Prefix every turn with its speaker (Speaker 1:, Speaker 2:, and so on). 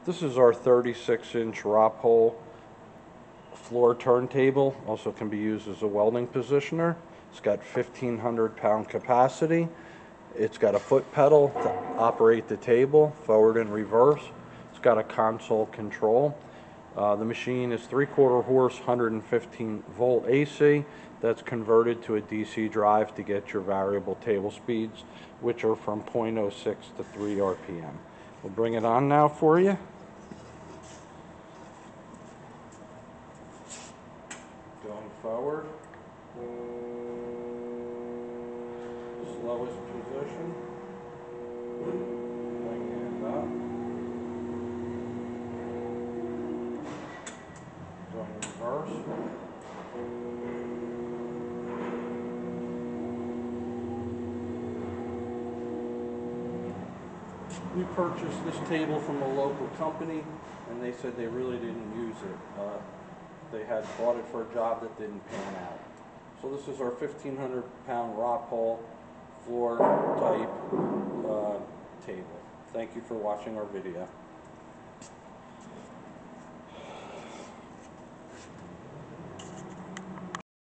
Speaker 1: This is our 36-inch Rapol floor turntable. Also can be used as a welding positioner. It's got 1,500-pound capacity. It's got a foot pedal to operate the table, forward and reverse. It's got a console control. The machine is 3/4 horse, 115 volt AC. That's converted to a DC drive to get your variable table speeds, which are from 0.06 to 3 RPM. We'll bring it on now for you. Going forward. Slowest position. Bring it up. Going reverse. We purchased this table from a local company, and they said they really didn't use it. They had bought it for a job that didn't pan out. So this is our 1,500-pound Rapol floor type table. Thank you for watching our video.